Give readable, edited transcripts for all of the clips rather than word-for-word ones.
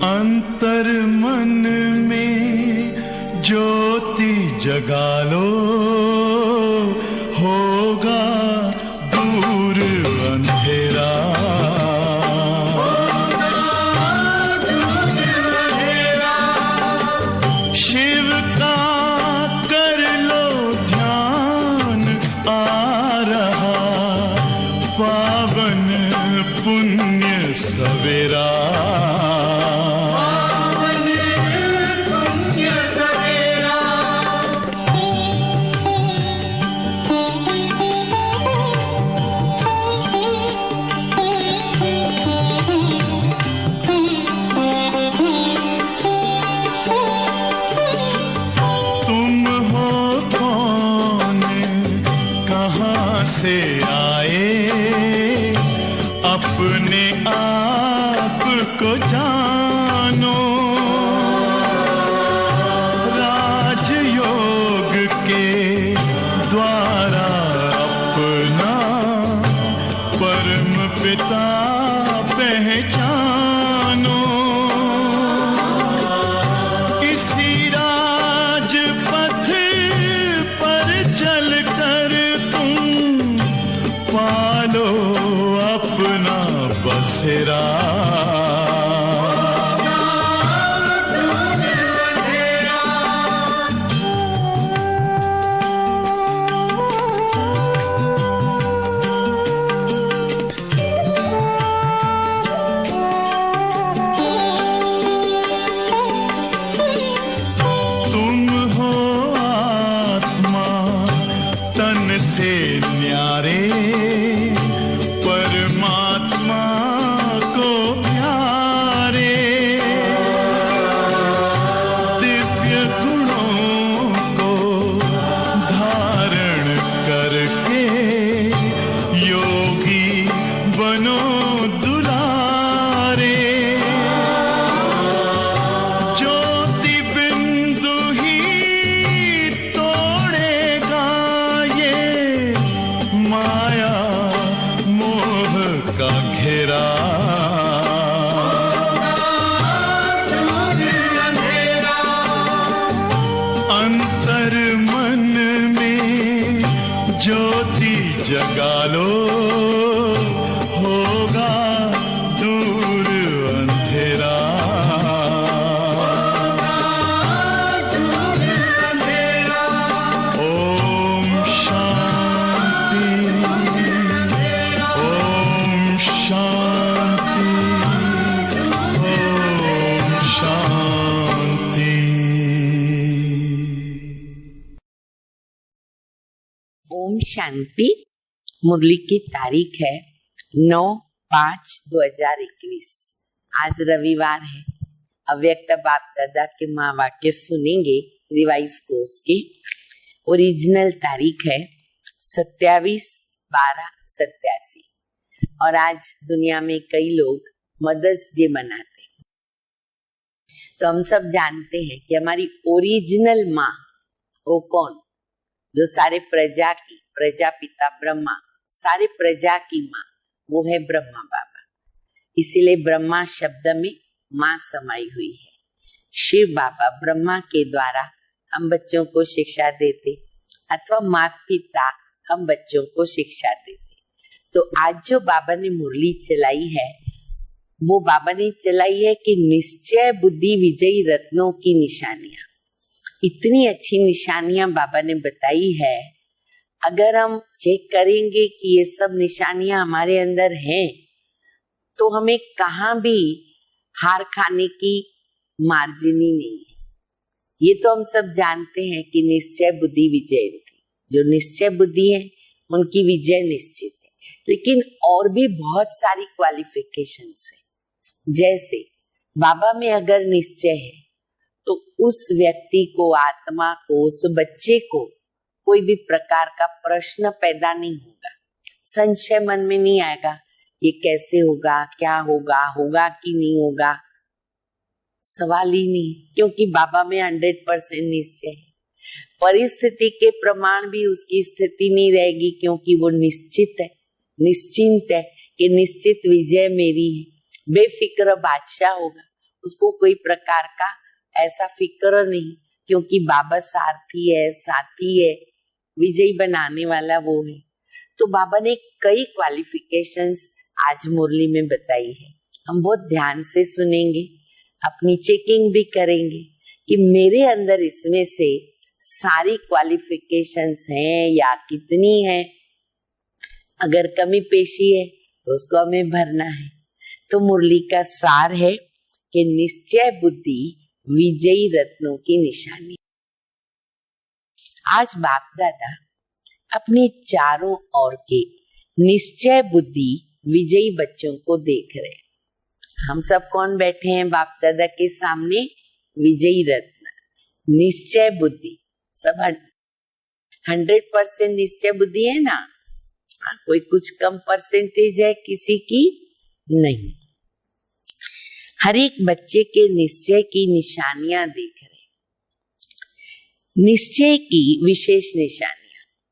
अंतर मन में ज्योति जगा लो, होगा दूर अंधेरा। शिव का कर लो ध्यान, आ रहा पावन पुण्य सवेरा। से आए अपने आप को जानो, राजयोग के द्वारा अपना परम पिता पहचानो। इसी राजपथ पर चलकर पालो अपना बसेरा। तुम हो आत्मा तन से न्यारे, परमात्मा को प्यारे। दिव्य गुणों को धारण करके योगी बनो दुलारे। ज्योति बिंदु ही तोड़ेगा ये माया का घेरा। अंतर मन में ज्योति जगा लो, होगा दूर अंधेरा। ओम शांति, ओम शांति, ओम शांति। ओम शांति। मुरली की तारीख है 9/5/2021। आज रविवार है। अव्यक्त बाप दादा के माँ वाक्य सुनेंगे। रिवाइज कोर्स की ओरिजिनल तारीख है 27/12/87 और आज दुनिया में कई लोग मदर्स डे मनाते हैं। तो हम सब जानते हैं कि हमारी ओरिजिनल माँ वो कौन, जो सारे प्रजा की, प्रजापिता ब्रह्मा, सारे प्रजा की माँ, वो है ब्रह्मा बाबा। इसीलिए ब्रह्मा शब्द में माँ समाई हुई है। शिव बाबा ब्रह्मा के द्वारा हम बच्चों को शिक्षा देते अथवा माता पिता हम बच्चों को शिक्षा देते। तो आज जो बाबा ने मुरली चलाई है, वो बाबा ने चलाई है कि निश्चय बुद्धि विजयी रत्नों की निशानियां। इतनी अच्छी निशानियां बाबा ने बताई है। अगर हम चेक करेंगे कि ये सब निशानियां हमारे अंदर हैं, तो हमें कहाँ भी हार खाने की मार्जिनी नहीं है। ये तो हम सब जानते हैं कि निश्चय बुद्धि विजय थी। जो निश्चय बुद्धि है उनकी विजय निश्चित है। लेकिन और भी बहुत सारी क्वालिफिकेशंस है। जैसे बाबा में अगर निश्चय है तो उस व्यक्ति को, आत्मा को, उस बच्चे को कोई भी प्रकार का प्रश्न पैदा नहीं होगा, संशय मन में नहीं आएगा ये कैसे होगा, क्या होगा, होगा कि नहीं होगा, सवाल ही नहीं। क्योंकि बाबा में 100% निश्चय है। परिस्थिति के प्रमाण भी उसकी स्थिति नहीं रहेगी, क्योंकि वो निश्चित है, निश्चिंत है कि निश्चित विजय मेरी है। बेफिक्र बादशाह होगा, उसको कोई प्रकार का ऐसा फिक्र नहीं, क्योंकि बाबा सारथी है, साथी है, विजयी बनाने वाला वो है। तो बाबा ने कई क्वालिफिकेशंस आज मुरली में बताई है। हम बहुत ध्यान से सुनेंगे, अपनी चेकिंग भी करेंगे कि मेरे अंदर इसमें से सारी क्वालिफिकेशंस हैं या कितनी है। अगर कमी पेशी है तो उसको हमें भरना है। तो मुरली का सार है कि निश्चय बुद्धि विजयी रत्नों की निशानी। आज बाप दादा अपने चारों ओर के निश्चय बुद्धि विजयी बच्चों को देख रहे हैं। हम सब कौन बैठे हैं बाप दादा के सामने? विजयी रत्न, निश्चय बुद्धि। सब 100% निश्चय बुद्धि है ना? कोई कुछ कम परसेंटेज है किसी की? नहीं। हर एक बच्चे के निश्चय की निशानियां देख रहे। निश्चय की विशेष निशानियां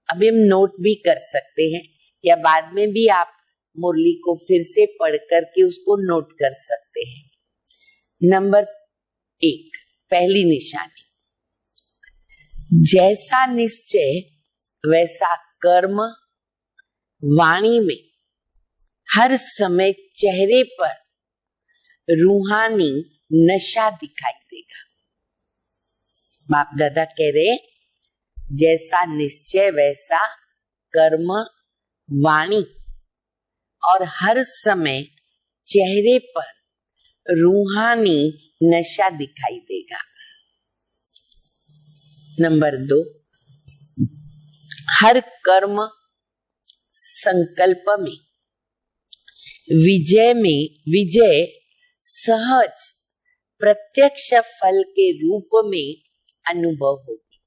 अभी हम नोट भी कर सकते हैं, या बाद में भी आप मुरली को फिर से पढ़ करके उसको नोट कर सकते हैं। नंबर 1, पहली निशानी, जैसा निश्चय वैसा कर्म। वाणी में हर समय चेहरे पर रूहानी नशा दिखाई देगा। बाप दादा कह रहे, जैसा निश्चय वैसा कर्म, वाणी, और हर समय चेहरे पर रूहानी नशा दिखाई देगा। नंबर 2, हर कर्म संकल्प में विजय सहज प्रत्यक्ष फल के रूप में अनुभव होगी।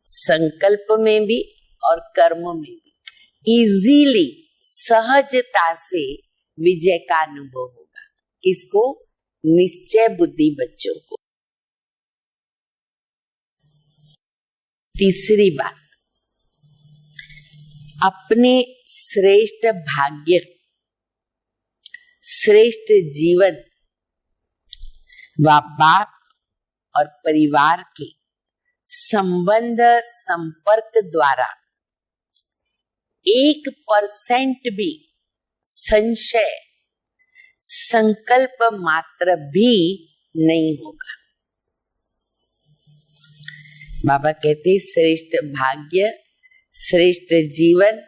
संकल्प में भी और कर्म में भी इजीली, सहजता से विजय का अनुभव होगा। किसको? निश्चय बुद्धि बच्चों को। तीसरी बात, अपने श्रेष्ठ भाग्य, श्रेष्ठ जीवन व बाप और परिवार के संबंध संपर्क द्वारा 1% भी संशय, संकल्प मात्र भी नहीं होगा। बाबा कहते श्रेष्ठ भाग्य, श्रेष्ठ जीवन,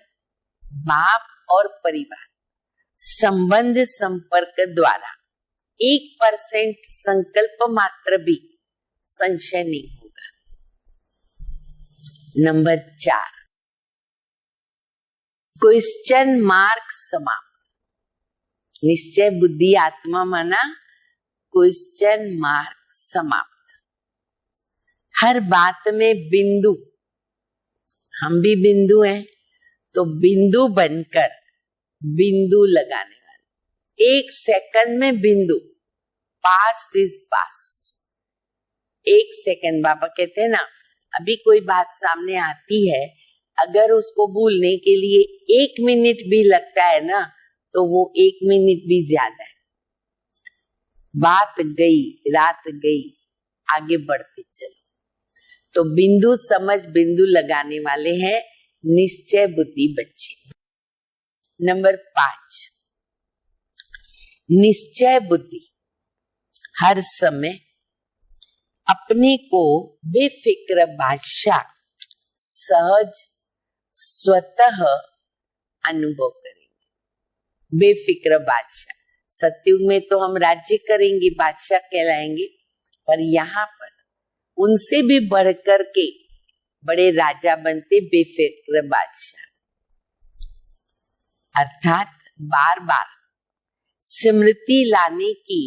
बाप और परिवार संबंध संपर्क द्वारा 1% संकल्प मात्र भी संशय नहीं होगा। नंबर 4, क्वेश्चन मार्क समाप्त। निश्चय बुद्धि आत्मा माना क्वेश्चन मार्क समाप्त। हर बात में बिंदु, हम भी बिंदु हैं, तो बिंदु बनकर बिंदु लगाने वाले। 1 सेकंड में बिंदु, पास्ट इज पास्ट। 1 सेकंड, बाबा कहते हैं ना, अभी कोई बात सामने आती है, अगर उसको भूलने के लिए 1 मिनट भी लगता है ना, तो वो 1 मिनट भी ज्यादा है। बात गई, रात गई, आगे बढ़ते चलो। तो बिंदु समझ बिंदु लगाने वाले हैं निश्चय बुद्धि बच्चे। नंबर 5, निश्चय बुद्धि हर समय अपने को बेफिक्र बादशाह सहज स्वतः अनुभव करेंगे। बेफिक्र बादशाह, सतयुग में तो हम राज्य करेंगे, बादशाह कहलाएंगे, पर यहाँ पर उनसे भी बढ़कर के बड़े राजा बनते बेफिक्र बादशाह। अर्थात बार बार स्मृति लाने की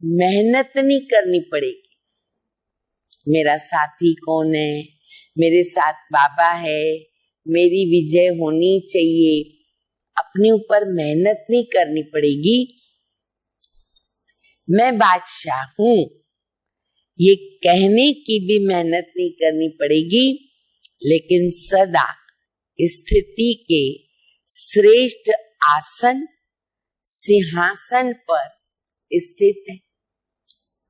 मेहनत नहीं करनी पड़ेगी। मेरा साथी कौन है, मेरे साथ बाबा है, मेरी विजय होनी चाहिए, अपने ऊपर मेहनत नहीं करनी पड़ेगी। मैं बादशाह हूं, ये कहने की भी मेहनत नहीं करनी पड़ेगी, लेकिन सदा स्थिति के श्रेष्ठ आसन सिंहासन पर स्थित है।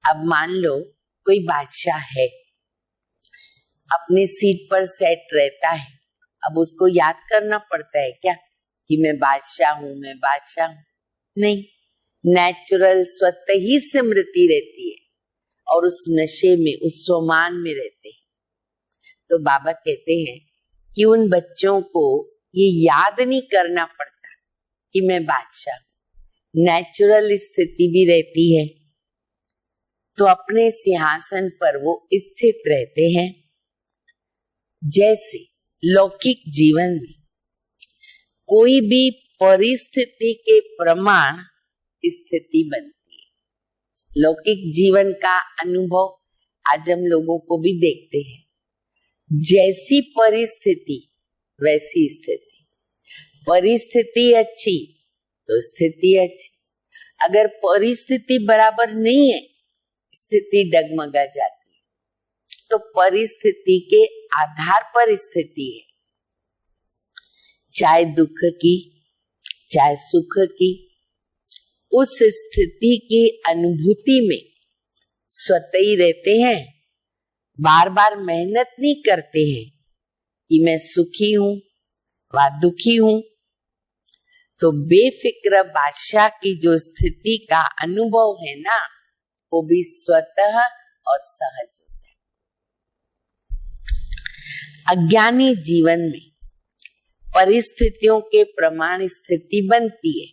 अब मान लो कोई बादशाह है, अपने सीट पर सेट रहता है, अब उसको याद करना पड़ता है क्या कि मैं बादशाह हूं, मैं बादशाह हूं? नहीं, नेचुरल स्वतः ही स्मृति रहती है और उस नशे में, उस स्वमान में रहते हैं। तो बाबा कहते हैं कि उन बच्चों को ये याद नहीं करना पड़ता कि मैं बादशाह हूं, नेचुरल स्थिति भी रहती है। तो अपने सिंहासन पर वो स्थित रहते हैं। जैसे लौकिक जीवन में कोई भी परिस्थिति के प्रमाण स्थिति बनती है। लौकिक जीवन का अनुभव आज हम लोगों को भी देखते हैं। जैसी परिस्थिति वैसी स्थिति, परिस्थिति अच्छी तो स्थिति अच्छी, अगर परिस्थिति बराबर नहीं है स्थिति डगमगा जाती है। तो परिस्थिति के आधार पर स्थिति है, चाहे दुख की चाहे सुख की, उस स्थिति की अनुभूति में स्वतः ही रहते हैं। बार बार मेहनत नहीं करते हैं कि मैं सुखी हूं व दुखी हूं। तो बेफिक्र बादशाह की जो स्थिति का अनुभव है ना, वो भी स्वतः और सहज होता है। अज्ञानी जीवन में परिस्थितियों के प्रमाण स्थिति बनती है,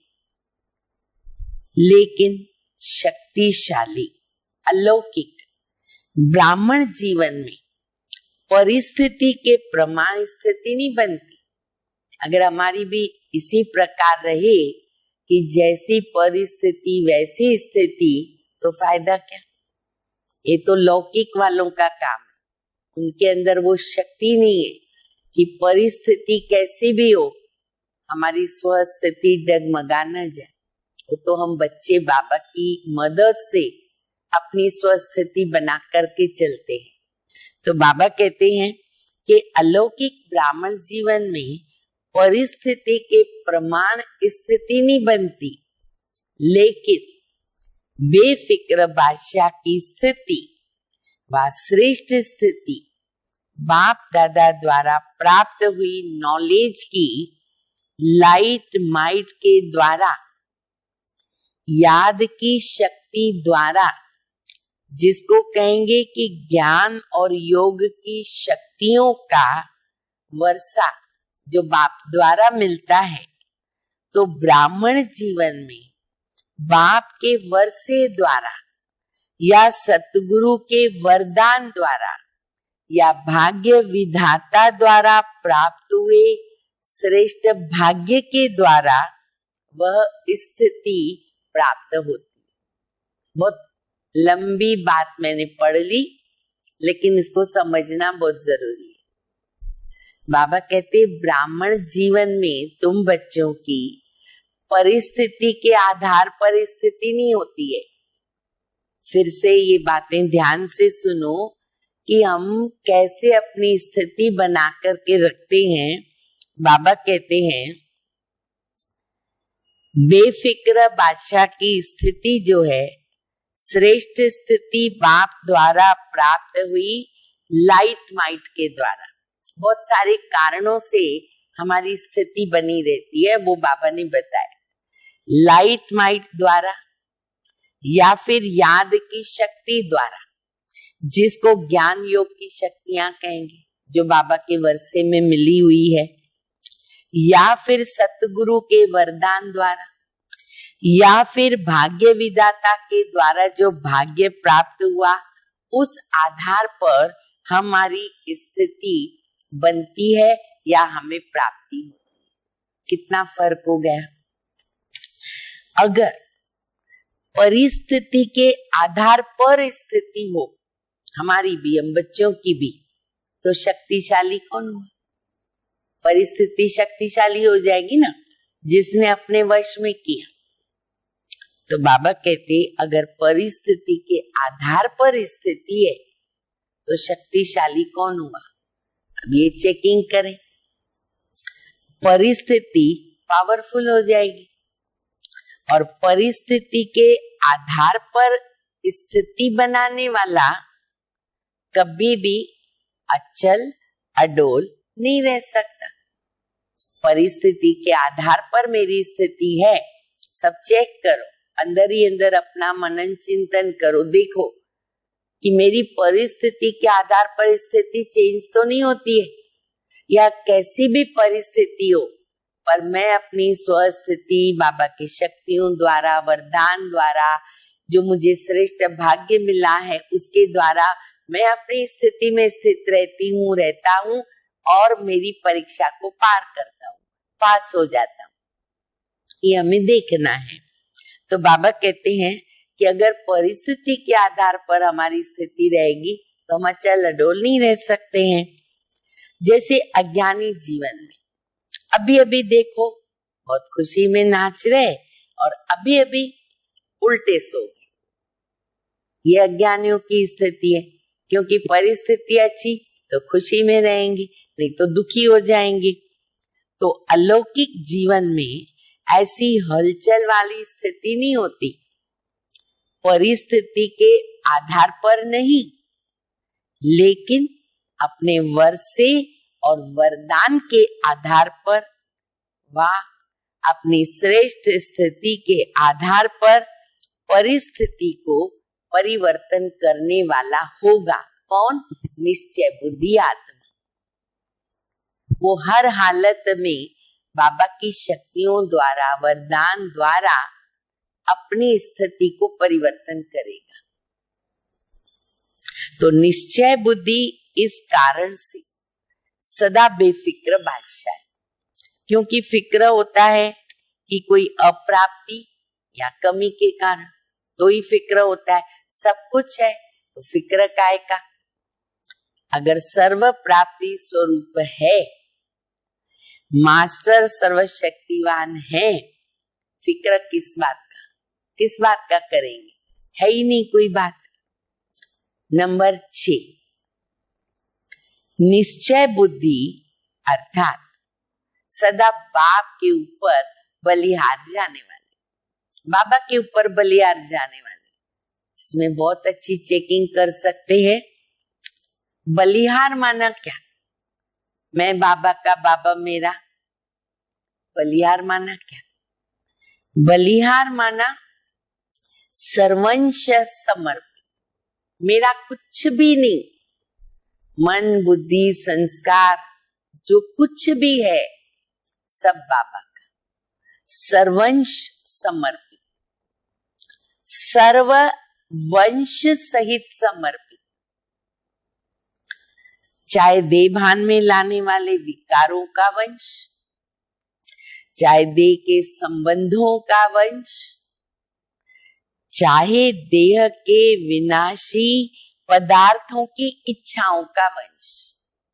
लेकिन शक्तिशाली अलौकिक ब्राह्मण जीवन में परिस्थिति के प्रमाण स्थिति नहीं बनती। अगर हमारी भी इसी प्रकार रहे कि जैसी परिस्थिति वैसी स्थिति, तो फायदा क्या? ये तो लौकिक वालों का काम है, उनके अंदर वो शक्ति नहीं है कि परिस्थिति कैसी भी हो हमारी स्वस्थिति डगमगा न जाए। वो तो हम बच्चे बाबा की मदद से अपनी स्वस्थिति बना करके चलते हैं। तो बाबा कहते हैं कि अलौकिक ब्राह्मण जीवन में परिस्थिति के प्रमाण स्थिति नहीं बनती, लेकिन बेफिक्र बादशाह की स्थिति व श्रेष्ठ स्थिति बाप दादा द्वारा प्राप्त हुई नॉलेज की लाइट माइट के द्वारा, याद की शक्ति द्वारा, जिसको कहेंगे कि ज्ञान और योग की शक्तियों का वर्षा जो बाप द्वारा मिलता है। तो ब्राह्मण जीवन में बाप के वर्षे द्वारा या सतगुरु के वरदान द्वारा या भाग्य विधाता द्वारा प्राप्त हुए श्रेष्ठ भाग्य के द्वारा वह स्थिति प्राप्त होती है। बहुत लंबी बात मैंने पढ़ ली, लेकिन इसको समझना बहुत जरूरी है। बाबा कहते ब्राह्मण जीवन में तुम बच्चों की परिस्थिति के आधार पर स्थिति नहीं होती है। फिर से ये बातें ध्यान से सुनो कि हम कैसे अपनी स्थिति बना करके रखते हैं। बाबा कहते हैं बेफिक्र बादशाह की स्थिति जो है, श्रेष्ठ स्थिति बाप द्वारा प्राप्त हुई लाइट माइट के द्वारा। बहुत सारे कारणों से हमारी स्थिति बनी रहती है, वो बाबा ने बताया। लाइट माइट द्वारा या फिर याद की शक्ति द्वारा, जिसको ज्ञान योग की शक्तियां कहेंगे, जो बाबा के वर्षे में मिली हुई है, या फिर सतगुरु के वरदान द्वारा, या फिर भाग्य विधाता के द्वारा जो भाग्य प्राप्त हुआ, उस आधार पर हमारी स्थिति बनती है या हमें प्राप्ति होती है। कितना फर्क हो गया। अगर परिस्थिति के आधार पर स्थिति हो, हमारी भी, हम बच्चों की भी, तो शक्तिशाली कौन हुआ? परिस्थिति शक्तिशाली हो जाएगी ना, जिसने अपने वश में किया। तो बाबा कहते अगर परिस्थिति के आधार पर स्थिति है तो शक्तिशाली कौन हुआ? अब ये चेकिंग करें। परिस्थिति पावरफुल हो जाएगी और परिस्थिति के आधार पर स्थिति बनाने वाला कभी भी अचल अडोल नहीं रह सकता। परिस्थिति के आधार पर मेरी स्थिति है, सब चेक करो, अंदर ही अंदर अपना मनन चिंतन करो, देखो कि मेरी परिस्थिति के आधार पर स्थिति चेंज तो नहीं होती है, या कैसी भी परिस्थिति हो, पर मैं अपनी स्वस्थिति बाबा की शक्तियों द्वारा, वरदान द्वारा, जो मुझे श्रेष्ठ भाग्य मिला है उसके द्वारा मैं अपनी स्थिति में स्थित रहता हूँ और मेरी परीक्षा को पार करता हूँ, पास हो जाता हूँ। ये हमें देखना है। तो बाबा कहते हैं कि अगर परिस्थिति के आधार पर हमारी स्थिति रहेगी तो हम अचल अडोल नहीं रह सकते हैं। जैसे अज्ञानी जीवन में अभी अभी देखो बहुत खुशी में नाच रहे और अभी अभी उल्टे सो गए, ये अज्ञानियों की स्थिति है। क्योंकि परिस्थिति अच्छी तो खुशी में रहेंगे, नहीं तो दुखी हो जाएंगे। तो अलौकिक जीवन में ऐसी हलचल वाली स्थिति नहीं होती, परिस्थिति के आधार पर नहीं, लेकिन अपने वर्षे और वरदान के आधार पर व अपनी श्रेष्ठ स्थिति के आधार पर परिस्थिति को परिवर्तन करने वाला होगा। कौन? निश्चय बुद्धि आत्मा। वो हर हालत में बाबा की शक्तियों द्वारा, वरदान द्वारा अपनी स्थिति को परिवर्तन करेगा। तो निश्चय बुद्धि इस कारण से सदा बेफिक्र बादशाह है। क्योंकि फिक्र होता है कि कोई अप्राप्ति या कमी के कारण, तो ही फिक्र होता है। सब कुछ है तो फिक्र काहे का? अगर सर्व प्राप्ति स्वरूप है, मास्टर सर्वशक्तिवान है, फिक्र किस बात का? किस बात का करेंगे? है ही नहीं कोई बात। नंबर 6, निश्चय बुद्धि अर्थात सदा बाप के ऊपर बलिहार जाने वाले, बाबा के ऊपर बलिहार जाने वाले। इसमें बहुत अच्छी चेकिंग कर सकते हैं। बलिहार माना क्या? मैं बाबा का, बाबा मेरा। बलिहार माना क्या? बलिहार माना सर्वंश समर्पित, मेरा कुछ भी नहीं, मन बुद्धि संस्कार जो कुछ भी है सब बाबा का, सर्वंश समर्पित, सर्व वंश सहित समर्पित। चाहे देभान में लाने वाले विकारों का वंश, चाहे देह के संबंधों का वंश, चाहे देह के विनाशी पदार्थों की इच्छाओं का वंश।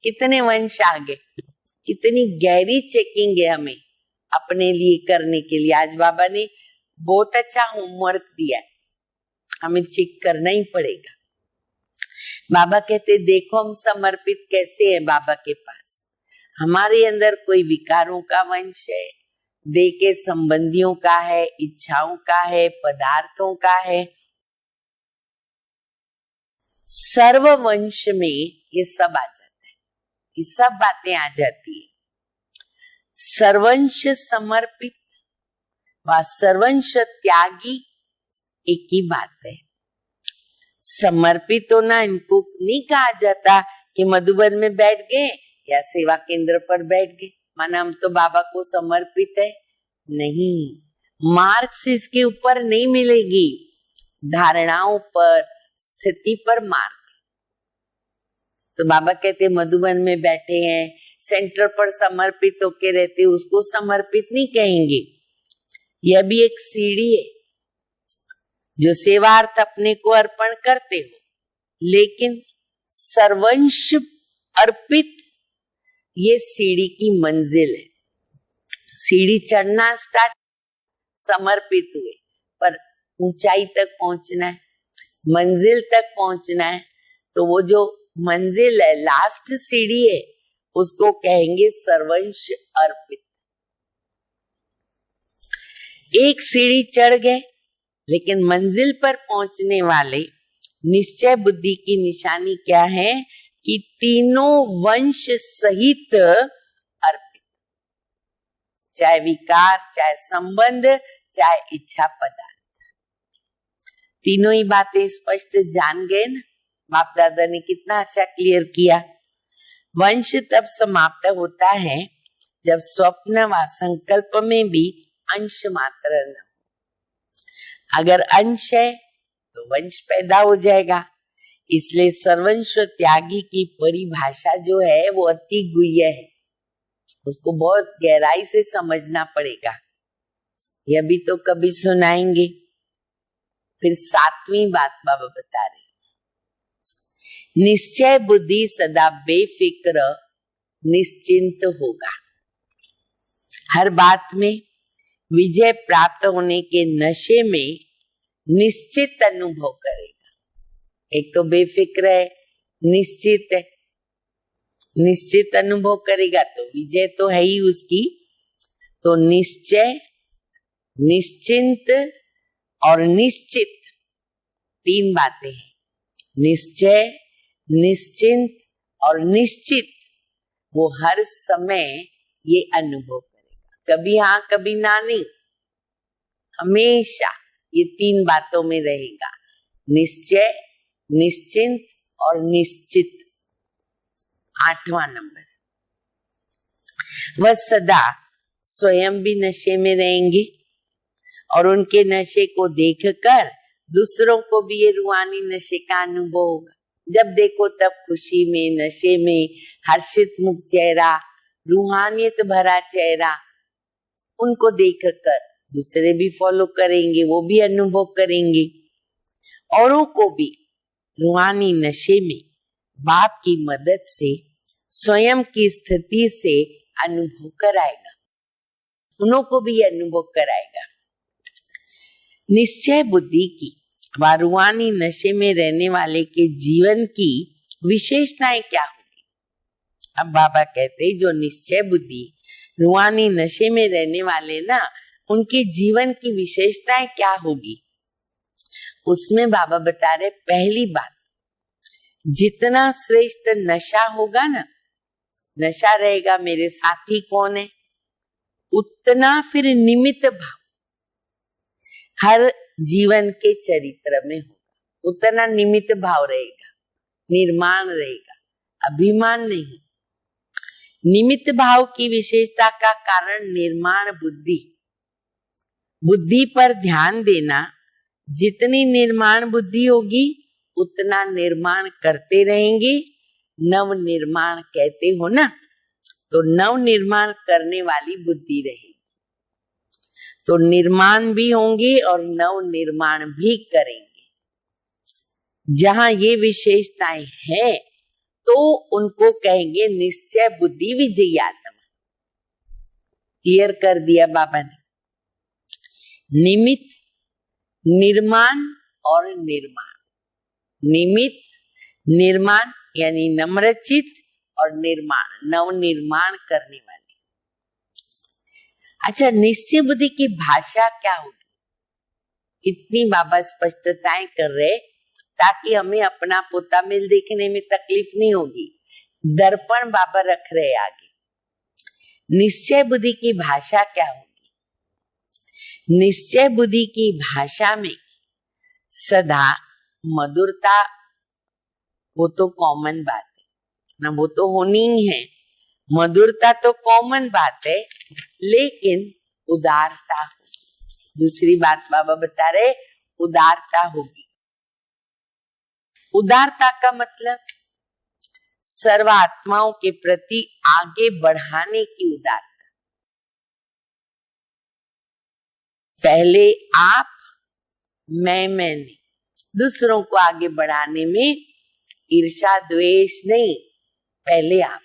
कितने वंश आ गए, कितनी गहरी चेकिंग है हमें अपने लिए करने के लिए। आज बाबा ने बहुत अच्छा होमवर्क दिया है, हमें चेक करना ही पड़ेगा। बाबा कहते देखो हम समर्पित कैसे हैं बाबा के पास। हमारे अंदर कोई विकारों का वंश है, देह के संबंधियों का है, इच्छाओं का है, पदार्थों का है। सर्व वंश में ये सब आ जाता है, ये सब बातें आ जाती है। सर्वंश समर्पित व सर्वंश त्यागी एक ही बात है। समर्पित होना इनको नहीं कहा जाता कि मधुबन में बैठ गए या सेवा केंद्र पर बैठ गए, माना हम तो बाबा को समर्पित है। नहीं, मार्क्स इसके ऊपर नहीं मिलेगी, धारणाओं पर, स्थिति पर मार्क। तो बाबा कहते मधुबन में बैठे हैं, सेंटर पर समर्पित होके रहते, उसको समर्पित नहीं कहेंगे। यह भी एक सीढ़ी है जो सेवार्थ अपने को अर्पण करते हो, लेकिन सर्वंश अर्पित ये सीढ़ी की मंजिल है। सीढ़ी चढ़ना स्टार्ट, समर्पित हुए, पर ऊंचाई तक पहुंचना है, मंजिल तक पहुंचना है। तो वो जो मंजिल है, लास्ट सीढ़ी है, उसको कहेंगे सर्वंश अर्पित। एक सीढ़ी चढ़ गए लेकिन मंजिल पर पहुंचने वाले निश्चय बुद्धि की निशानी क्या है कि तीनों वंश सहित अर्पित, चाहे विकार, चाहे संबंध, चाहे इच्छा पदार्थ, तीनों ही बातें स्पष्ट जान गए ना। बाप दादा ने कितना अच्छा क्लियर किया। वंश तब समाप्त होता है जब स्वप्न व संकल्प में भी अंश मात्र न हो। अगर अंश है तो वंश पैदा हो जाएगा। इसलिए सर्वंश त्यागी की परिभाषा जो है वो अति गुह्य है, उसको बहुत गहराई से समझना पड़ेगा। यह भी तो कभी सुनाएंगे। फिर 7वीं बात बाबा बता रहे, निश्चय बुद्धि सदा बेफिक्र निश्चिंत होगा। हर बात में विजय प्राप्त होने के नशे में निश्चित अनुभव करेगा। एक तो बेफिक्र है, निश्चित है, निश्चित अनुभव करेगा तो विजय तो है ही उसकी। तो निश्चय, निश्चिंत और निश्चित, 3 बातें हैं। निश्चय, निश्चिंत और निश्चित, वो हर समय ये अनुभव करेगा। कभी हाँ कभी ना नहीं, हमेशा ये 3 बातों में रहेगा। निश्चय, निश्चिंत और निश्चित। 8वां नंबर, वह सदा स्वयं भी नशे में रहेंगे और उनके नशे को देखकर दूसरों को भी ये रूहानी नशे का अनुभव होगा। जब देखो तब खुशी में, नशे में, हर्षित मुख चेहरा, रूहानियत भरा चेहरा, उनको देखकर दूसरे भी फॉलो करेंगे, वो भी अनुभव करेंगे। औरों को भी रूहानी नशे में बाप की मदद से स्वयं की स्थिति से अनुभव कराएगा, उन्हों को भी अनुभव कराएगा। निश्चय बुद्धि की व रूहानी नशे में रहने वाले के जीवन की विशेषताएं क्या होगी? अब बाबा कहते हैं जो निश्चय बुद्धि रूहानी नशे में रहने वाले ना, उनके जीवन की विशेषताएं क्या होगी? उसमें बाबा बता रहे, पहली बात, जितना श्रेष्ठ नशा होगा ना, नशा रहेगा, मेरे साथी कौन है, उतना फिर निमित्त भाव हर जीवन के चरित्र में होगा, उतना निमित्त भाव रहेगा, निर्माण रहेगा, अभिमान नहीं। निमित्त भाव की विशेषता का कारण निर्माण बुद्धि, बुद्धि पर ध्यान देना। जितनी निर्माण बुद्धि होगी उतना निर्माण करते रहेंगे। नव निर्माण कहते हो ना, तो नव निर्माण करने वाली बुद्धि रहेगी, तो निर्माण भी होंगे और नव निर्माण भी करेंगे। जहां ये विशेषताएं हैं तो उनको कहेंगे निश्चय बुद्धि विजयी आत्मा। क्लियर कर दिया बाबा ने। निमित्त, निर्माण और निर्माण। निमित्त, निर्माण यानी नम्रचित, और निर्माण, नव निर्माण करने वाले। अच्छा, निश्चय बुद्धि की भाषा क्या होगी? इतनी बाबा स्पष्टताएं कर रहे ताकि हमें अपना पोता मिल देखने में तकलीफ नहीं होगी। दर्पण बाबा रख रहे आगे। निश्चय बुद्धि की भाषा क्या होगी? निश्चय बुद्धि की भाषा में सदा मधुरता, वो तो कॉमन बात है ना, वो तो होनी ही है। मधुरता तो कॉमन बात है, लेकिन उदारता, दूसरी बात बाबा बता रहे, उदारता होगी। उदारता का मतलब सर्व आत्माओं के प्रति आगे बढ़ाने की उदारता। पहले आप, मैंने, दूसरों को आगे बढ़ाने में ईर्ष्या द्वेष नहीं, पहले आप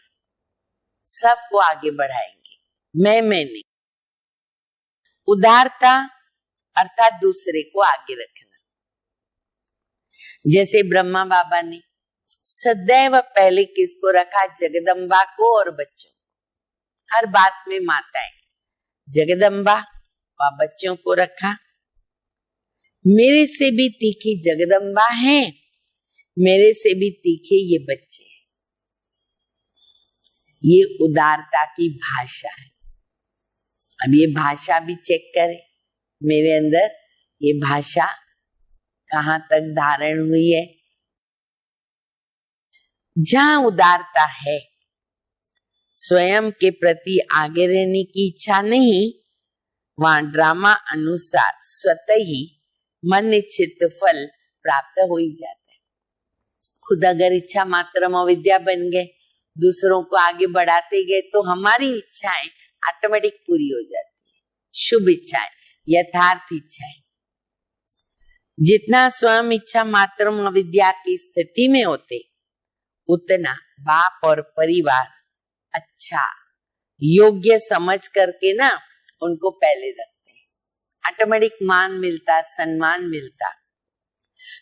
सबको आगे बढ़ाएंगे, मैंने। उदारता अर्थात दूसरे को आगे रखना। जैसे ब्रह्मा बाबा ने सदैव पहले किसको रखा? जगदम्बा को और बच्चों। हर बात में माताएं, जगदम्बा व बच्चों को रखा। मेरे से भी तीखी जगदम्बा है, मेरे से भी तीखे ये बच्चे हैं। ये उदारता की भाषा है। अब ये भाषा भी चेक करें मेरे अंदर, ये भाषा कहाँ तक धारण हुई है। जहां उदारता है, स्वयं के प्रति आगे रहने की इच्छा नहीं, वहां ड्रामा अनुसार स्वतः ही मन इच्छित फल प्राप्त हो ही जाता है। खुद अगर इच्छा मात्र अविद्या बन गए, दूसरों को आगे बढ़ाते गए, तो हमारी इच्छाएं ऑटोमेटिक पूरी हो जाती है। शुभ इच्छाएं, यथार्थ इच्छाएं। जितना स्वयं इच्छा मात्र अविद्या की स्थिति में होते, उतना बाप और परिवार अच्छा योग्य समझ करके ना उनको पहले रखते हैं। ऑटोमेटिक मान मिलता, सम्मान मिलता।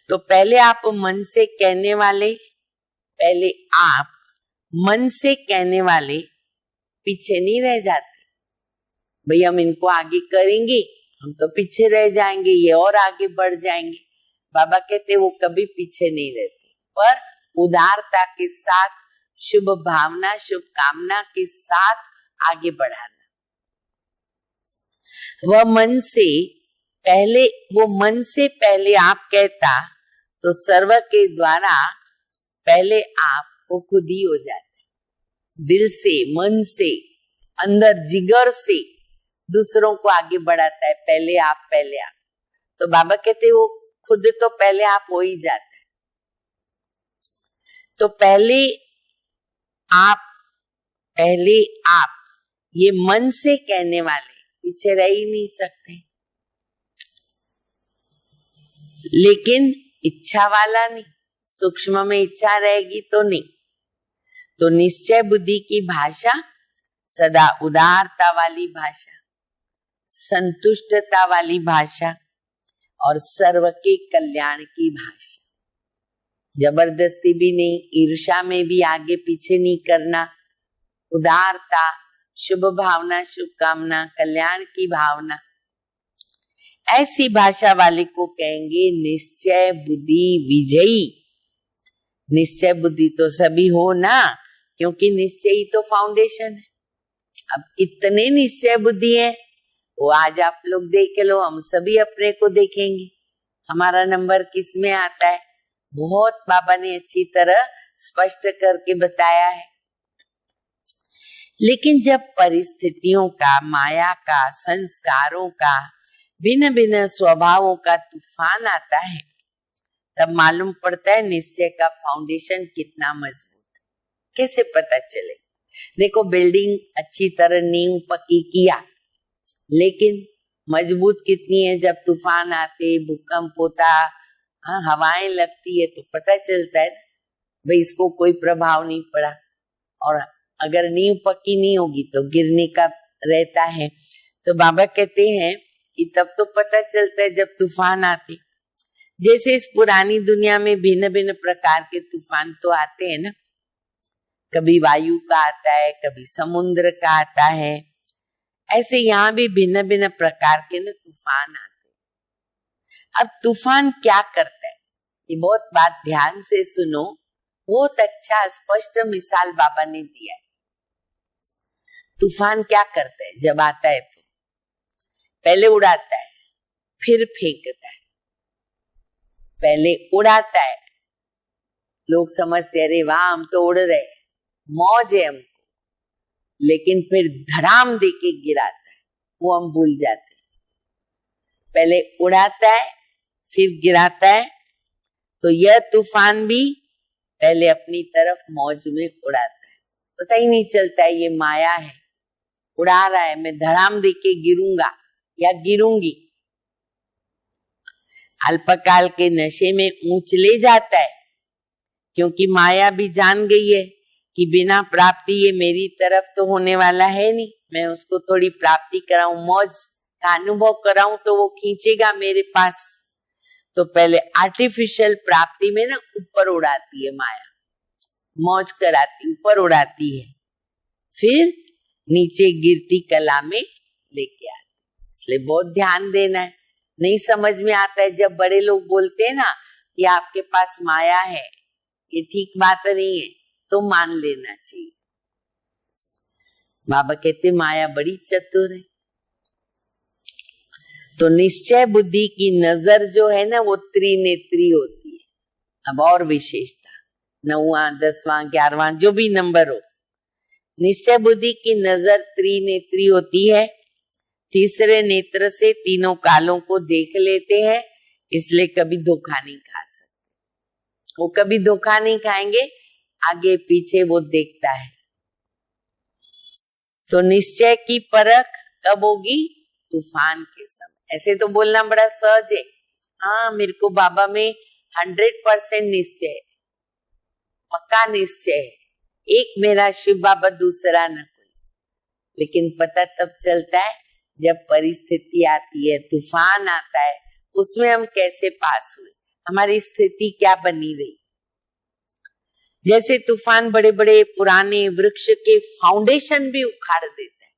तो पहले आप मन से कहने वाले, पहले आप मन से कहने वाले पीछे नहीं रह जाते। भाई हम इनको आगे करेंगे, हम तो पीछे रह जाएंगे, ये और आगे बढ़ जाएंगे। बाबा कहते वो कभी पीछे नहीं रहते, पर उदारता के साथ, शुभ भावना, शुभ कामना के साथ आगे बढ़ाना। वह मन से पहले आप कहता, तो सर्व के द्वारा पहले आप वो खुद ही हो जाते। दिल से, मन से, अंदर जिगर से दूसरों को आगे बढ़ाता है। पहले आप, पहले आप। तो बाबा कहते वो खुद तो पहले आप हो ही जाते। तो पहले आप ये मन से कहने वाले पीछे रह ही नहीं सकते। लेकिन इच्छा वाला नहीं, सूक्ष्म में इच्छा रहेगी तो नहीं। तो निश्चय बुद्धि की भाषा सदा उदारता वाली भाषा, संतुष्टता वाली भाषा और सर्व के कल्याण की भाषा। जबरदस्ती भी नहीं, ईर्ष्या में भी आगे पीछे नहीं करना। उदारता, शुभ भावना, शुभ कामना, कल्याण की भावना। ऐसी भाषा वाले को कहेंगे निश्चय बुद्धि विजयी। निश्चय बुद्धि तो सभी हो ना, क्योंकि निश्चय ही तो फाउंडेशन है। अब कितने निश्चय बुद्धि है वो आज आप लोग देख लो, हम सभी अपने को देखेंगे हमारा नंबर किस में आता है। बहुत बाबा ने अच्छी तरह स्पष्ट करके बताया है। लेकिन जब परिस्थितियों का, माया का, संस्कारों का, भिन्न भिन्न स्वभावों का तूफान आता है, तब मालूम पड़ता है निश्चय का फाउंडेशन कितना मजबूत है। कैसे पता चले? देखो, बिल्डिंग अच्छी तरह नींव पक्की किया, लेकिन मजबूत कितनी है जब तूफान आते, भूकंप होता, हवाएं लगती है, तो पता चलता है भाई इसको कोई प्रभाव नहीं पड़ा। और अगर नींव पक्की नहीं होगी तो गिरने का रहता है। तो बाबा कहते हैं कि तब तो पता चलता है जब तूफान आते। जैसे इस पुरानी दुनिया में भिन्न भिन्न प्रकार के तूफान तो आते हैं ना, कभी वायु का आता है, कभी समुद्र का आता है, ऐसे यहाँ भी भिन्न भिन्न प्रकार के ना तूफान आते हैं। अब तूफान क्या करता है, ये बहुत बात ध्यान से सुनो, बहुत अच्छा स्पष्ट मिसाल बाबा ने दिया है। तूफान क्या करता है जब आता है? तो पहले उड़ाता है, फिर फेंकता है। पहले उड़ाता है, लोग समझते अरे वाह हम तो उड़ रहे, मौज है हमको, लेकिन फिर धड़ाम देके गिराता है, वो हम भूल जाते हैं। पहले उड़ाता है, फिर गिराता है। तो यह तूफान भी पहले अपनी तरफ मौज में उड़ाता है, पता ही नहीं चलता है ये माया है, उड़ा रहा है, मैं धड़ाम देके गिरूंगा या गिरूंगी। अल्पकाल के नशे में ऊंच ले जाता है, क्योंकि माया भी जान गई है कि बिना प्राप्ति ये मेरी तरफ तो होने वाला है नहीं, मैं उसको थोड़ी प्राप्ति कराऊं, मौज का अनुभव कराऊं तो वो खींचेगा मेरे पास। तो पहले आर्टिफिशियल प्राप्ति में ना ऊपर उड़ाती है माया, मौज कराती, ऊपर उड़ाती है, फिर नीचे गिरती कला में लेके आती। इसलिए बहुत ध्यान देना है। नहीं समझ में आता है जब बड़े लोग बोलते हैं ना कि आपके पास माया है, ये ठीक बात नहीं है, तो मान लेना चाहिए। बाबा कहते माया बड़ी चतुर है। तो निश्चय बुद्धि की नजर जो है ना वो त्रिनेत्री होती है। अब और विशेषता, 9वां 10वां 11वां जो भी नंबर हो, निश्चय बुद्धि की नजर त्रिनेत्री होती है। तीसरे नेत्र से तीनों कालों को देख लेते हैं, इसलिए कभी धोखा नहीं खा सकते। वो कभी धोखा नहीं खाएंगे, आगे पीछे वो देखता है। तो निश्चय की परख कब होगी? तूफान के समय। ऐसे तो बोलना बड़ा सहज है, हाँ मेरे को बाबा में 100% निश्चय है, पक्का निश्चय है, एक मेरा शिव बाबा दूसरा न कोई। लेकिन पता तब चलता है जब परिस्थिति आती है, तूफान आता है, उसमें हम कैसे पास हुए, हमारी स्थिति क्या बनी रही। जैसे तूफान बड़े बड़े पुराने वृक्ष के फाउंडेशन भी उखाड़ देता है,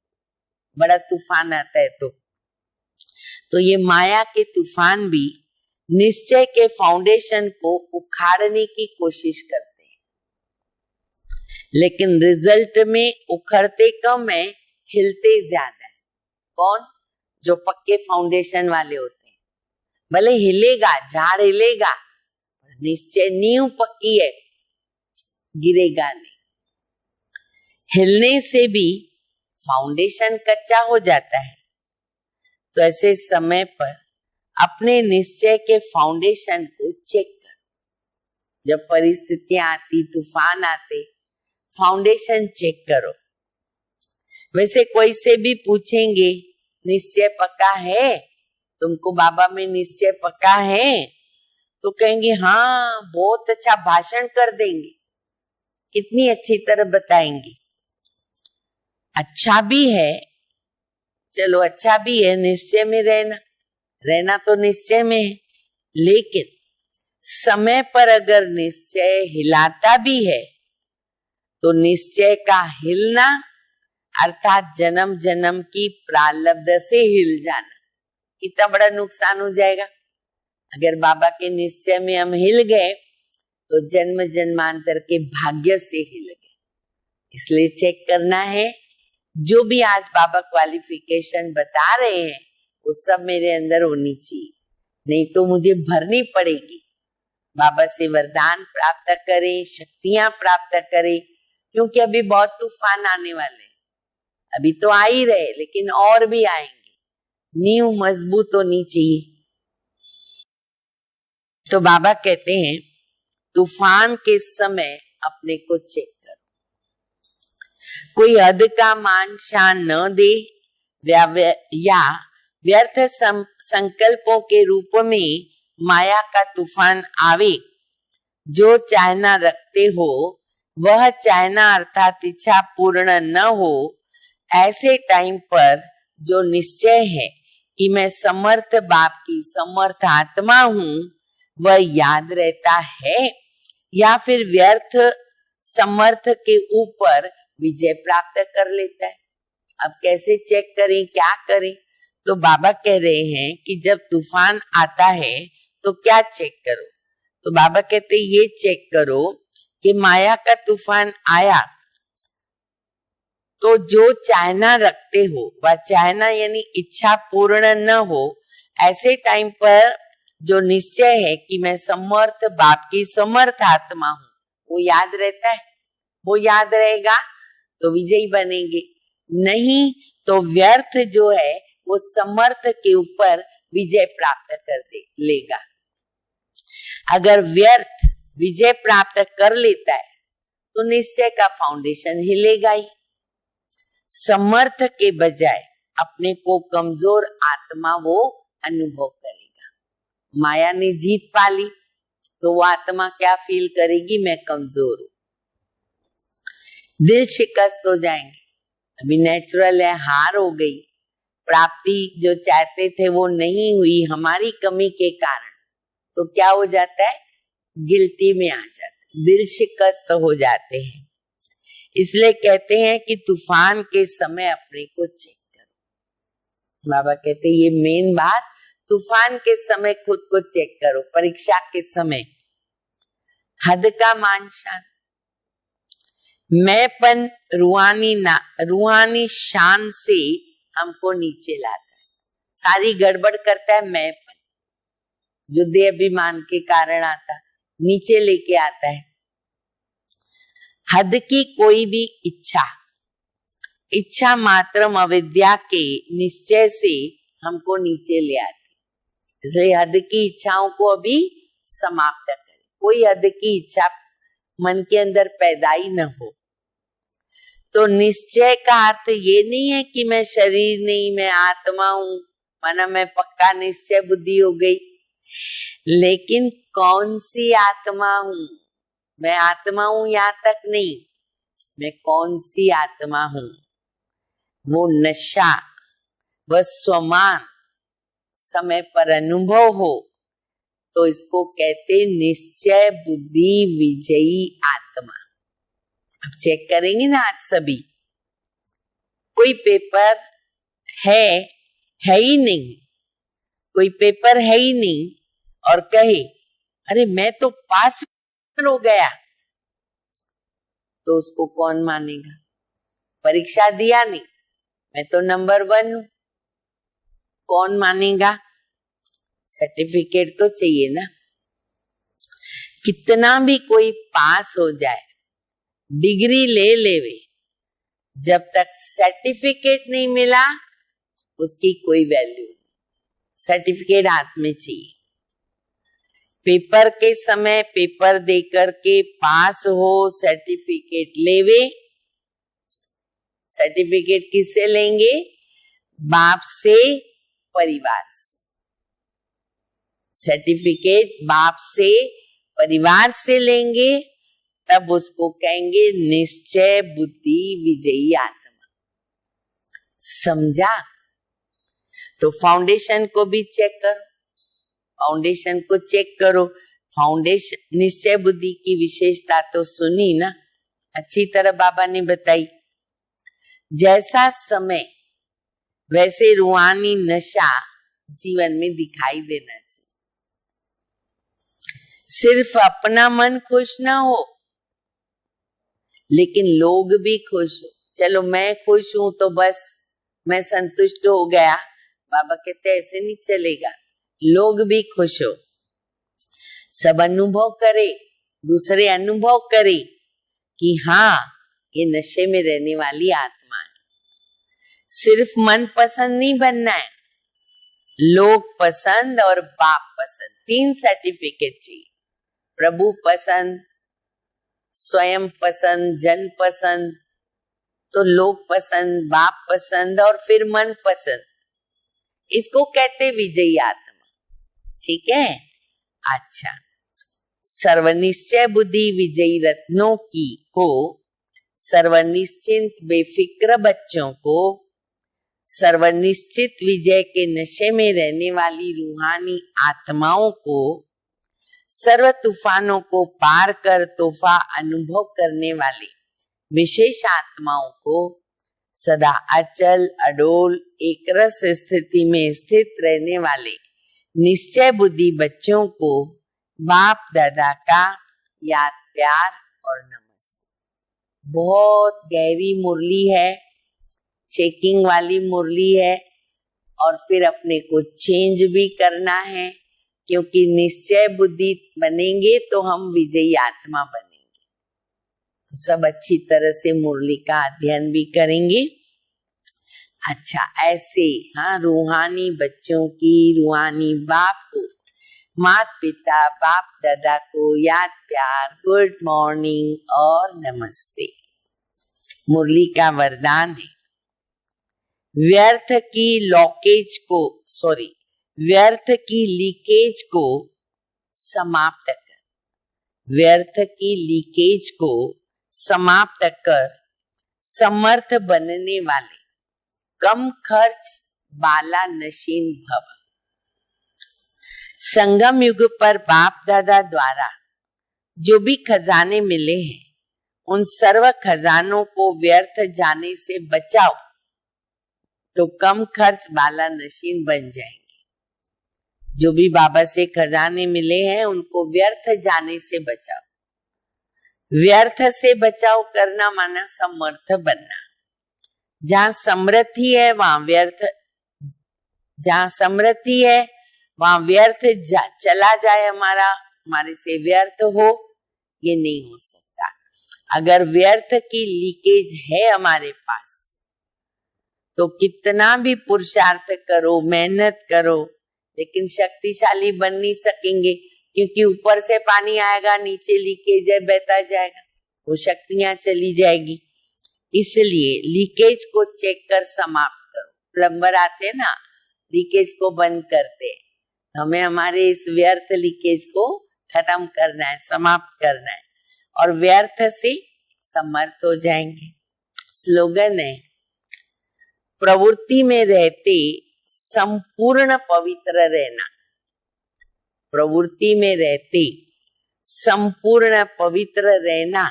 बड़ा तूफान आता है तो ये माया के तूफान भी निश्चय के फाउंडेशन को उखाड़ने की कोशिश करते हैं, लेकिन रिजल्ट में उखड़ते कम है, हिलते ज्यादा है। कौन? जो पक्के फाउंडेशन वाले होते हैं। भले हिलेगा, झाड़ हिलेगा, निश्चय नींव पक्की है, गिरेगा नहीं। हिलने से भी फाउंडेशन कच्चा हो जाता है। तो ऐसे समय पर अपने निश्चय के फाउंडेशन को चेक करो। जब परिस्थितियां आती, तूफान आते, फाउंडेशन चेक करो। वैसे कोई से भी पूछेंगे निश्चय पक्का है, तुमको बाबा में निश्चय पक्का है, तो कहेंगे हाँ, बहुत अच्छा भाषण कर देंगे, कितनी अच्छी तरह बताएंगे। अच्छा भी है, चलो अच्छा भी है निश्चय में रहना तो निश्चय में है, लेकिन समय पर अगर निश्चय हिलाता भी है तो निश्चय का हिलना अर्थात जन्म जन्म की प्रारब्ध से हिल जाना, कितना बड़ा नुकसान हो जाएगा। अगर बाबा के निश्चय में हम हिल गए तो जन्म जन्मांतर के भाग्य से हिल गए। इसलिए चेक करना है, जो भी आज बाबा क्वालिफिकेशन बता रहे हैं वो सब मेरे अंदर होनी चाहिए, नहीं तो मुझे भरनी पड़ेगी। बाबा से वरदान प्राप्त करें, शक्तियां प्राप्त करें, क्योंकि अभी बहुत तूफान आने वाले हैं। अभी तो आ ही रहे, लेकिन और भी आएंगे। नींव मजबूत होनी चाहिए। तो बाबा कहते हैं तूफान के समय अपने को चेक करो, कोई हद का मान शान न दे या व्यर्थ संकल्पों के रूप में माया का तूफान आवे। जो चाहना रखते हो वह चाहना अर्थात इच्छा पूर्ण न हो, ऐसे टाइम पर जो निश्चय है कि मैं समर्थ बाप की समर्थ आत्मा हूँ, वह याद रहता है या फिर व्यर्थ समर्थ के ऊपर विजय प्राप्त कर लेता है। अब कैसे चेक करें, क्या करें? तो बाबा कह रहे हैं कि जब तूफान आता है तो क्या चेक करो? तो बाबा कहते ये चेक करो कि माया का तूफान आया तो जो चाहना रखते हो, वह चाहना यानी इच्छा पूर्ण न हो, ऐसे टाइम पर जो निश्चय है कि मैं समर्थ बाप की समर्थ आत्मा हूँ, वो याद रहता है। वो याद रहेगा तो विजयी बनेंगे, नहीं तो व्यर्थ जो है वो समर्थ के ऊपर विजय प्राप्त कर लेगा। अगर व्यर्थ विजय प्राप्त कर लेता है तो निश्चय का फाउंडेशन हिलेगा ही। समर्थ के बजाय अपने को कमजोर आत्मा वो अनुभव करेगा। माया ने जीत पा ली तो वो आत्मा क्या फील करेगी? मैं कमजोर हूं। दिल शिकस्त हो जाएंगे। अभी नेचुरल है, हार हो गई, प्राप्ति जो चाहते थे वो नहीं हुई हमारी कमी के कारण, तो क्या हो जाता है? गिल्टी में आ जाते, दिल शिकस्त हो जाते हैं। इसलिए कहते हैं कि तूफान के समय अपने को चेक करो। बाबा कहते ये मेन बात, तूफान के समय खुद को चेक करो, परीक्षा के समय हद का मान शान, मैंपन रूहानी शान से हमको नीचे लाता है, सारी गड़बड़ करता है मैंपन, जो देह अभिमान के कारण आता है, नीचे लेके आता है। हद की कोई भी इच्छा मात्र अविद्या के निश्चय से हमको नीचे ले आती, इसलिए हद की इच्छाओं को अभी समाप्त करें। कोई हद की इच्छा मन के अंदर पैदा ही न हो। तो निश्चय का अर्थ ये नहीं है कि मैं शरीर नहीं, मैं आत्मा हूं, माना मैं पक्का निश्चय बुद्धि हो गई। लेकिन कौन सी आत्मा हूं? मैं आत्मा हूं यहाँ तक नहीं, मैं कौन सी आत्मा हूं? वो नशा, वह स्वमान समय पर अनुभव हो तो इसको कहते निश्चय बुद्धि विजयी आत्मा। अब चेक करेंगे ना आज सभी। कोई पेपर है ही नहीं, कोई पेपर है ही नहीं और कहे अरे मैं तो पास हो गया, तो उसको कौन मानेगा? परीक्षा दिया नहीं, मैं तो नंबर 1 हूं, कौन मानेगा? सर्टिफिकेट तो चाहिए ना। कितना भी कोई पास हो जाए, डिग्री ले लेवे, जब तक सर्टिफिकेट नहीं मिला उसकी कोई वैल्यू नहीं। सर्टिफिकेट हाथ में चाहिए। पेपर के समय पेपर देकर के पास हो, सर्टिफिकेट लेवे। सर्टिफिकेट किससे लेंगे? बाप से, परिवार से। सर्टिफिकेट बाप से, परिवार से लेंगे, तब उसको कहेंगे निश्चय बुद्धि विजयी आत्मा। समझा? तो फाउंडेशन को भी चेक करो, फाउंडेशन को चेक करो। फाउंडेशन निश्चय बुद्धि की विशेषता तो सुनी ना, अच्छी तरह बाबा ने बताई। जैसा समय वैसे रूहानी नशा जीवन में दिखाई देना चाहिए। सिर्फ अपना मन खुश ना हो, लेकिन लोग भी खुश हो। चलो मैं खुश हूं तो बस मैं संतुष्ट हो गया, बाबा कहते ऐसे नहीं चलेगा, लोग भी खुश हो, सब अनुभव करे, दूसरे अनुभव करे कि हाँ ये नशे में रहने वाली आत्मा है। सिर्फ मन पसंद नहीं बनना है, लोग पसंद और बाप पसंद, 3 सर्टिफिकेट चाहिए। प्रभु पसंद, स्वयं पसंद, जन पसंद, तो लोग पसंद, बाप पसंद और फिर मन पसंद। इसको कहते विजयी आत्मा। ठीक है? अच्छा, सर्वनिश्चय बुद्धि विजयी रत्नों की को, सर्वनिश्चिंत बेफिक्र बच्चों को, सर्वनिश्चित विजय के नशे में रहने वाली रूहानी आत्माओं को, सर्व तूफानों को पार कर तोहफा अनुभव करने वाली विशेष आत्माओं को, सदा अचल अडोल एकरस स्थिति में स्थित रहने वाले निश्चय बुद्धि बच्चों को बाप दादा का याद प्यार और नमस्ते। बहुत गहरी मुरली है, चेकिंग वाली मुरली है, और फिर अपने को चेंज भी करना है, क्योंकि निश्चय बुद्धि बनेंगे तो हम विजयी आत्मा बनेंगे। तो सब अच्छी तरह से मुरली का अध्ययन भी करेंगे। अच्छा, ऐसे हाँ रूहानी बच्चों की, रूहानी बाप को, माता पिता बाप दादा को याद प्यार, गुड मॉर्निंग और नमस्ते। मुरली का वरदान है, व्यर्थ की लीकेज को समाप्त कर, व्यर्थ की लीकेज को समाप्त कर समर्थ बनने वाले कम खर्च बाला नशीन भव। संगम युग पर बाप दादा द्वारा जो भी खजाने मिले हैं, उन सर्व खजानों को व्यर्थ जाने से बचाओ, तो कम खर्च बाला नशीन बन जाएंगे। जो भी बाबा से खजाने मिले हैं उनको व्यर्थ जाने से बचाओ। व्यर्थ से बचाव करना माना समर्थ बनना। जहाँ समृद्धि है वहां व्यर्थ, जहाँ समृद्धि है वहां व्यर्थ चला जाए हमारे से व्यर्थ हो, ये नहीं हो सकता। अगर व्यर्थ की लीकेज है हमारे पास तो कितना भी पुरुषार्थ करो, मेहनत करो, लेकिन शक्तिशाली बन नहीं सकेंगे, क्योंकि ऊपर से पानी आएगा, नीचे लीकेज है, बहता जाएगा, वो शक्तियां चली जाएगी। इसलिए लीकेज को चेक कर समाप्त करो। प्लम्बर आते ना, लीकेज को बंद करते, हमें हमारे इस व्यर्थ लीकेज को खत्म करना है, समाप्त करना है, और व्यर्थ से समर्थ हो जाएंगे। स्लोगन है, प्रवृत्ति में रहते संपूर्ण पवित्र रहना। प्रवृत्ति में रहते संपूर्ण पवित्र रहना,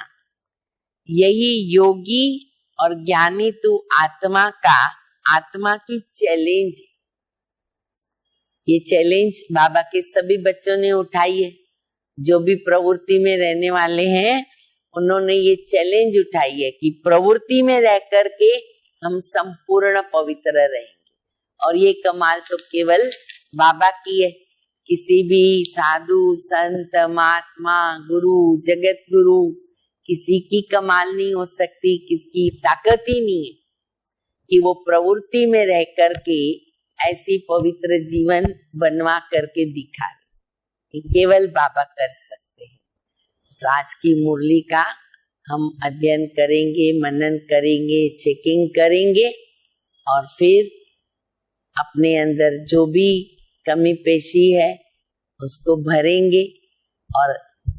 यही योगी और ज्ञानी तू आत्मा की चैलेंज है। ये चैलेंज बाबा के सभी बच्चों ने उठाई है। जो भी प्रवृत्ति में रहने वाले हैं उन्होंने ये चैलेंज उठाई है कि प्रवृत्ति में रह करके हम संपूर्ण पवित्र रहेंगे। और ये कमाल तो केवल बाबा की है। किसी भी साधु संत महात्मा गुरु जगत गुरु किसी की कमाल नहीं हो सकती, किसकी ताकत ही नहीं है कि वो प्रवृत्ति में रह करके ऐसी पवित्र जीवन बनवा करके दिखा दे। केवल बाबा कर सकते हैं। तो आज की मुरली का हम अध्ययन करेंगे, मनन करेंगे, चेकिंग करेंगे और फिर अपने अंदर जो भी कमी पेशी है उसको भरेंगे और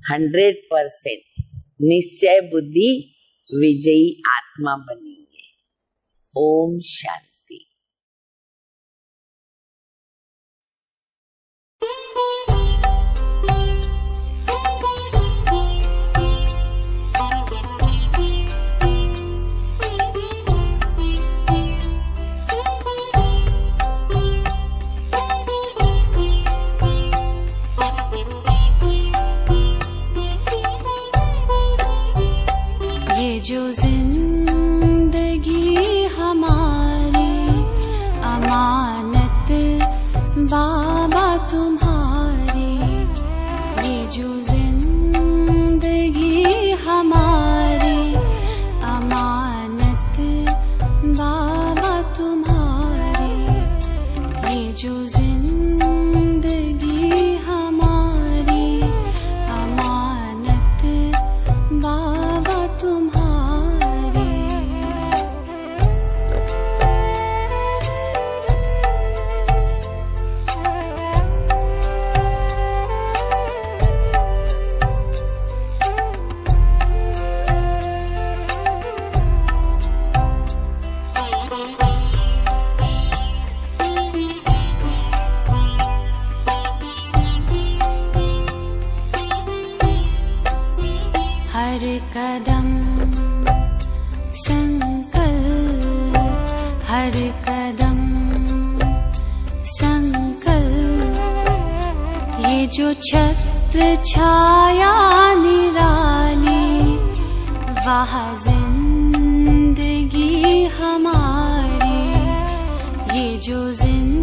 100% निश्चय बुद्धि विजयी आत्मा बनेंगे। ओम शांति। जो जिंदगी हमारी अमानत बाबा तुम्हारी, ये जो जिंदगी हमारी अमानत बाबा तुम्हारी, ये जो जिंदगी हमारी अमानत बाबा तुम्हारी। हर कदम संकल्प, हर कदम संकल्प, ये जो छत्र छाया निराली वह जिंदगी हमारी, ये जो जिंदगी